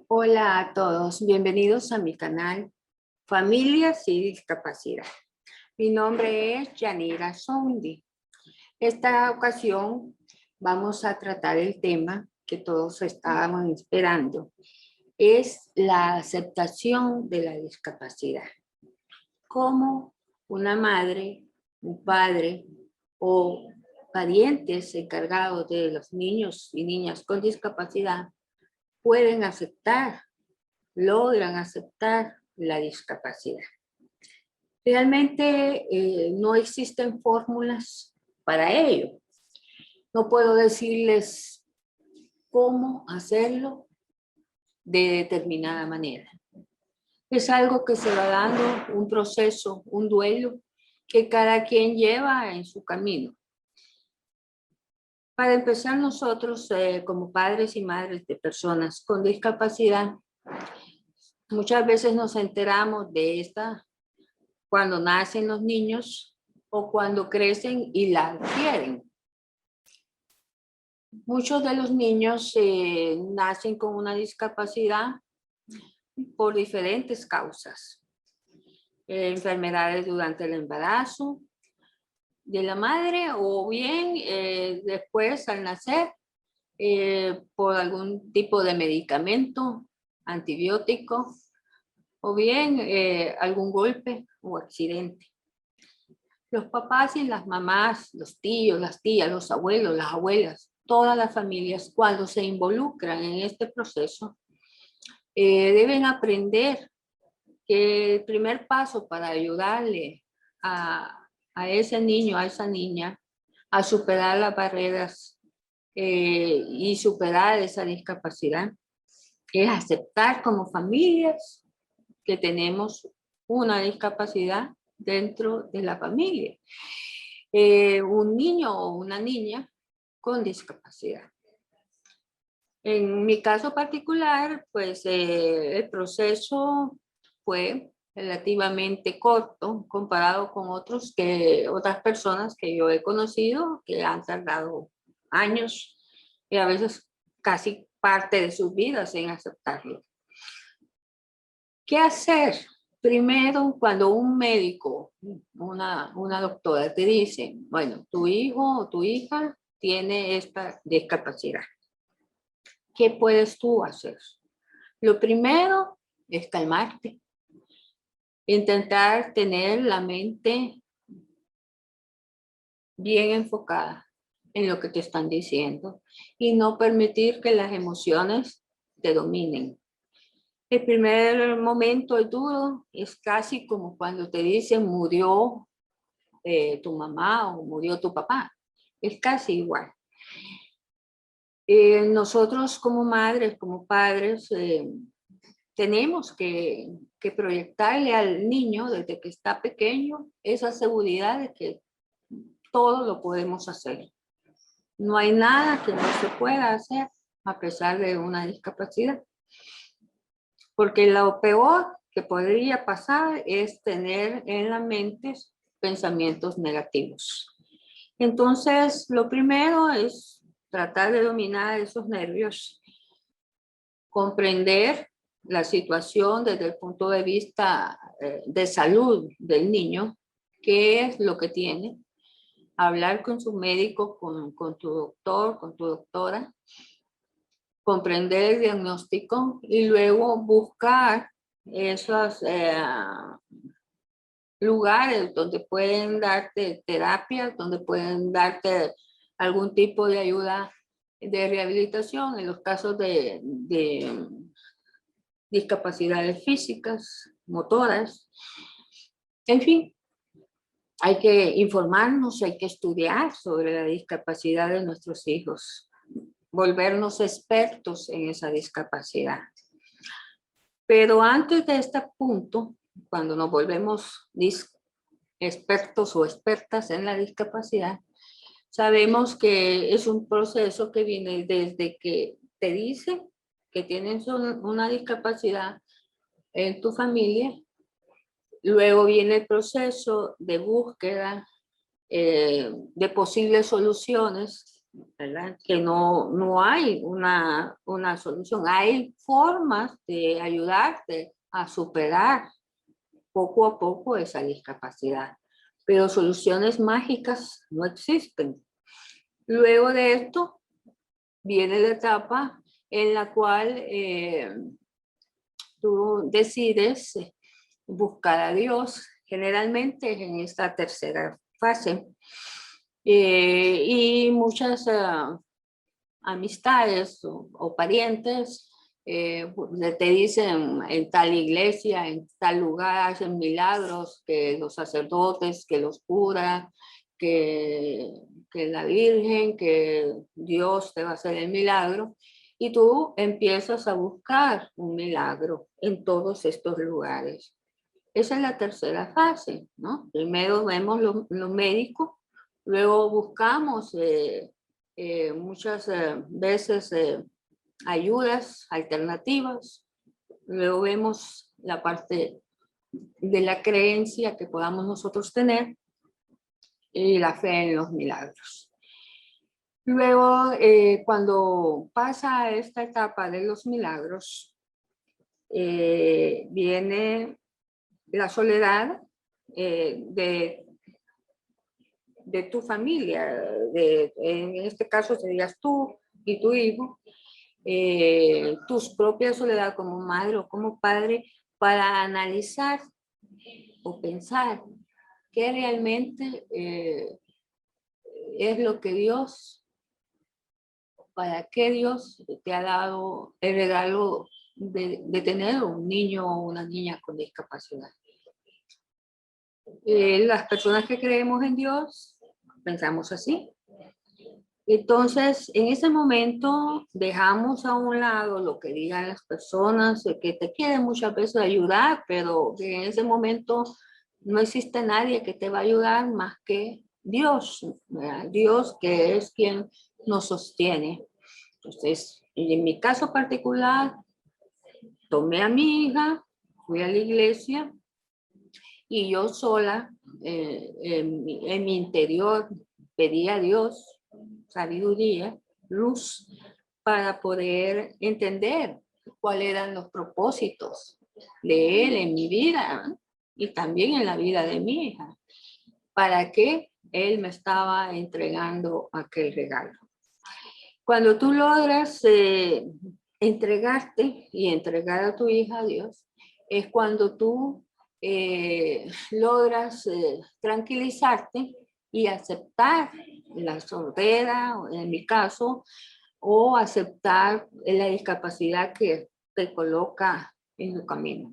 Hola a todos, bienvenidos a mi canal Familias y Discapacidad. Mi nombre es Yanira Soundi. Esta ocasión vamos a tratar el tema que todos estábamos esperando. Es la aceptación de la discapacidad. Cómo una madre, un padre o parientes encargados de los niños y niñas con discapacidad pueden aceptar, logran aceptar la discapacidad. Realmente no existen fórmulas para ello. No puedo decirles cómo hacerlo de determinada manera. Es algo que se va dando, un proceso, un duelo que cada quien lleva en su camino. Para empezar, nosotros como padres y madres de personas con discapacidad, muchas veces nos enteramos de esta cuando nacen los niños o cuando crecen y la adquieren. Muchos de los niños nacen con una discapacidad por diferentes causas. Enfermedades durante el embarazo de la madre o bien después al nacer por algún tipo de medicamento, antibiótico o bien algún golpe o accidente. Los papás y las mamás, los tíos, las tías, los abuelos, las abuelas, todas las familias, cuando se involucran en este proceso, deben aprender que el primer paso para ayudarle a ese niño, a esa niña, a superar las barreras y superar esa discapacidad, es aceptar como familias que tenemos una discapacidad dentro de la familia. Un niño o una niña con discapacidad. En mi caso particular, pues el proceso fue relativamente corto comparado con otras personas que yo he conocido que han tardado años y a veces casi parte de sus vidas en aceptarlo. ¿Qué hacer? Primero, cuando un médico, una doctora te dice, bueno, tu hijo o tu hija tiene esta discapacidad. ¿Qué puedes tú hacer? Lo primero es calmarte. Intentar tener la mente bien enfocada en lo que te están diciendo y no permitir que las emociones te dominen. El primer momento es duro, es casi como cuando te dicen murió tu mamá o murió tu papá. Es casi igual. Nosotros como madres, como padres, tenemos que proyectarle al niño desde que está pequeño esa seguridad de que todo lo podemos hacer. No hay nada que no se pueda hacer a pesar de una discapacidad. Porque lo peor que podría pasar es tener en la mente pensamientos negativos. Entonces, lo primero es tratar de dominar esos nervios, comprender la situación desde el punto de vista de salud del niño, qué es lo que tiene, hablar con su médico, con tu doctor, con tu doctora, comprender el diagnóstico y luego buscar esos lugares donde pueden darte terapias, donde pueden darte algún tipo de ayuda de rehabilitación en los casos de discapacidades físicas, motoras. En fin, hay que informarnos, hay que estudiar sobre la discapacidad de nuestros hijos, volvernos expertos en esa discapacidad. Pero antes de este punto, cuando nos volvemos expertos o expertas en la discapacidad, sabemos que es un proceso que viene desde que te dicen que tienes una discapacidad en tu familia, luego viene el proceso de búsqueda de posibles soluciones ¿verdad? Que no hay una solución. Hay formas de ayudarte a superar poco a poco esa discapacidad, pero soluciones mágicas no existen. Luego de esto viene la etapa en la cual tú decides buscar a Dios, generalmente en esta tercera fase. Y muchas amistades o parientes te dicen en tal iglesia, en tal lugar hacen milagros, que los sacerdotes, que los curas, que la Virgen, que Dios te va a hacer el milagro. Y tú empiezas a buscar un milagro en todos estos lugares. Esa es la tercera fase, ¿no? Primero vemos lo médico, luego buscamos muchas veces ayudas alternativas, luego vemos la parte de la creencia que podamos nosotros tener y la fe en los milagros. Luego, cuando pasa esta etapa de los milagros, viene la soledad de tu familia, en este caso serías tú y tu hijo, tus propias soledad como madre o como padre, para analizar o pensar qué realmente es lo que Dios, para qué Dios te ha dado el regalo de tener un niño o una niña con discapacidad. Las personas que creemos en Dios pensamos así. Entonces, en ese momento dejamos a un lado lo que digan las personas, que te quieren muchas veces ayudar, pero que en ese momento no existe nadie que te va a ayudar más que Dios, ¿verdad? Dios, que es quien nos sostiene. Entonces, en mi caso particular, tomé a mi hija, fui a la iglesia y yo sola, en mi interior, pedí a Dios sabiduría, luz, para poder entender cuáles eran los propósitos de Él en mi vida, ¿no? Y también en la vida de mi hija, para que Él me estaba entregando aquel regalo. Cuando tú logras entregarte y entregar a tu hija a Dios, es cuando tú logras tranquilizarte y aceptar la sordera, en mi caso, o aceptar la discapacidad que te coloca en tu camino.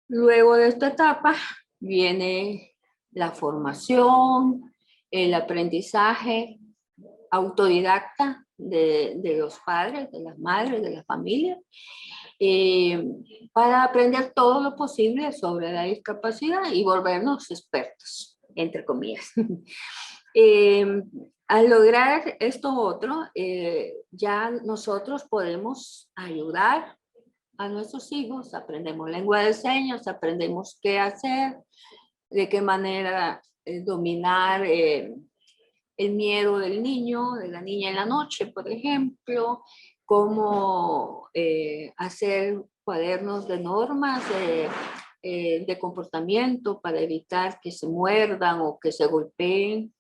Luego de esta etapa viene la formación, el aprendizaje autodidacta de los padres, de las madres, de la familia, para aprender todo lo posible sobre la discapacidad y volvernos expertos, entre comillas. Al lograr esto otro, ya nosotros podemos ayudar a nuestros hijos, aprendemos lengua de señas, aprendemos qué hacer, de qué manera dominar el miedo del niño, de la niña en la noche, por ejemplo, cómo hacer cuadernos de normas de comportamiento para evitar que se muerdan o que se golpeen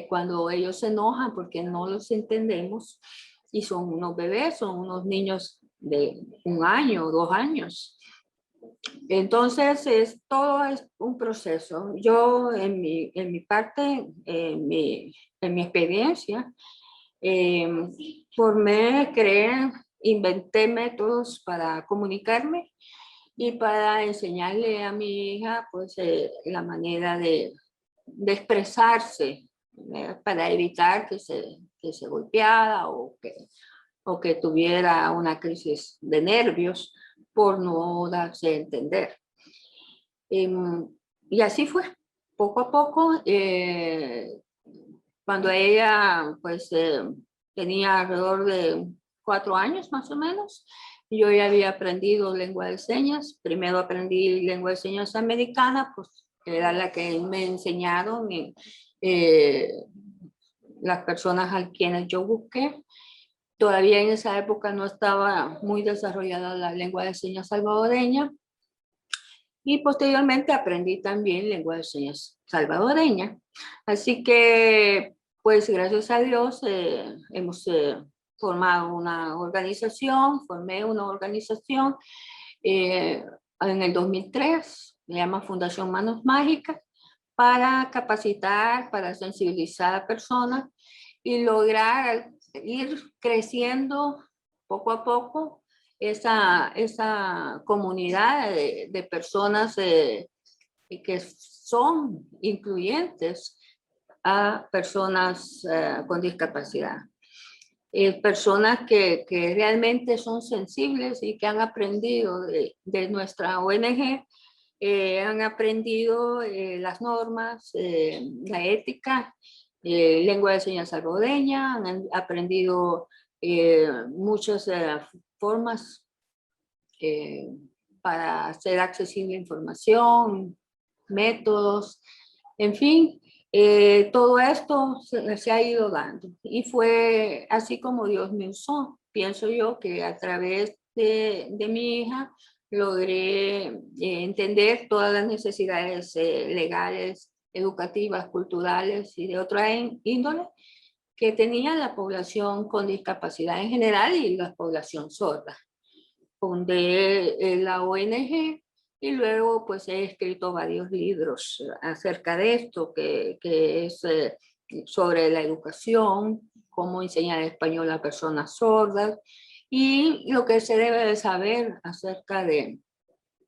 cuando ellos se enojan porque no los entendemos y son unos bebés, son unos niños de 1 año, 2 años. Entonces, todo es un proceso. Yo, en mi parte, en mi experiencia, creé, inventé métodos para comunicarme y para enseñarle a mi hija, pues, la manera de expresarse, para evitar que se golpeara o que tuviera una crisis de nervios por no darse a entender. Y así fue, poco a poco, cuando ella pues tenía alrededor de 4 años más o menos, yo ya había aprendido lengua de señas. Primero aprendí lengua de señas americana, pues era la que me enseñaron las personas a quienes yo busqué. Todavía en esa época no estaba muy desarrollada la lengua de señas salvadoreña y posteriormente aprendí también lengua de señas salvadoreña. Así que, pues gracias a Dios, hemos formado una organización, formé una organización en el 2003, se llama Fundación Manos Mágicas, para capacitar, para sensibilizar a personas y lograr ir creciendo poco a poco esa comunidad de personas que son incluyentes a personas con discapacidad. Personas que realmente son sensibles y que han aprendido de nuestra ONG, han aprendido las normas, la ética, lengua de señas salvadoreña, han aprendido muchas formas eh, para hacer accesible información, métodos, en fin, todo esto se ha ido dando y fue así como Dios me usó. Pienso yo que a través de mi hija logré entender todas las necesidades legales, educativas, culturales y de otra índole que tenía la población con discapacidad en general y la población sorda. Fundé la ONG y luego pues he escrito varios libros acerca de esto, que es sobre la educación, cómo enseñar español a personas sordas y lo que se debe de saber acerca de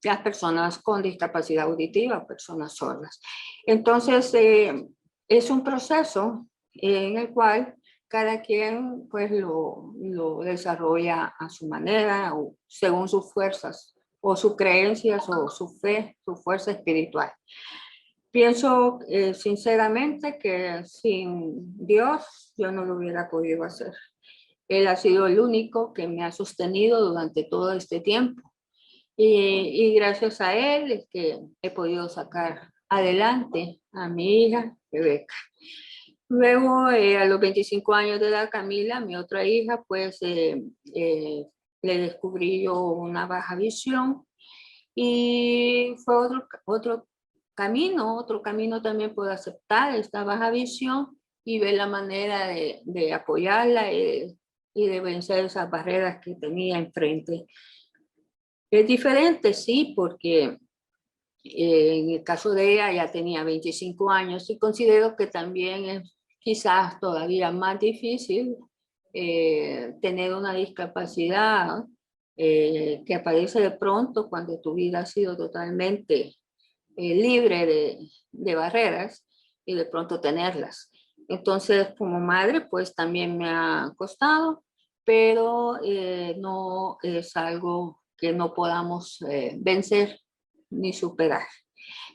las personas con discapacidad auditiva, personas sordas. Entonces, es un proceso en el cual cada quien pues lo desarrolla a su manera o según sus fuerzas o sus creencias o su fe, su fuerza espiritual. Pienso sinceramente que sin Dios yo no lo hubiera podido hacer. Él ha sido el único que me ha sostenido durante todo este tiempo. Y gracias a él es que he podido sacar adelante a mi hija, Rebeca. Luego, a los 25 años de edad, Camila, mi otra hija, pues le descubrí yo una baja visión y fue otro camino también por aceptar esta baja visión y ver la manera de apoyarla y de vencer esas barreras que tenía enfrente. Es diferente, sí, porque en el caso de ella ya tenía 25 años y considero que también es quizás todavía más difícil tener una discapacidad que aparece de pronto cuando tu vida ha sido totalmente libre de barreras y de pronto tenerlas. Entonces, como madre, pues también me ha costado, pero no es algo que no podamos vencer ni superar.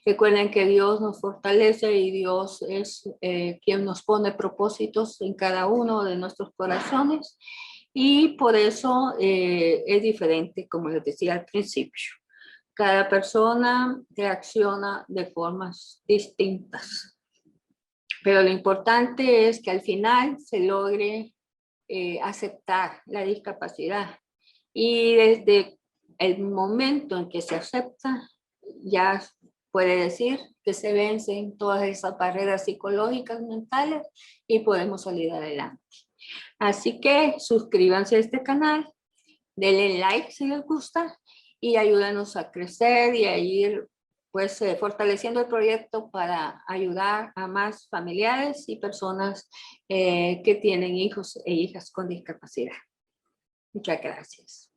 Recuerden que Dios nos fortalece y Dios es quien nos pone propósitos en cada uno de nuestros corazones y por eso es diferente, como les decía al principio. Cada persona reacciona de formas distintas, pero lo importante es que al final se logre aceptar la discapacidad y desde el momento en que se acepta ya puede decir que se vencen todas esas barreras psicológicas, mentales y podemos salir adelante. Así que suscríbanse a este canal, denle like si les gusta y ayúdanos a crecer y a ir pues fortaleciendo el proyecto para ayudar a más familiares y personas que tienen hijos e hijas con discapacidad. Muchas gracias.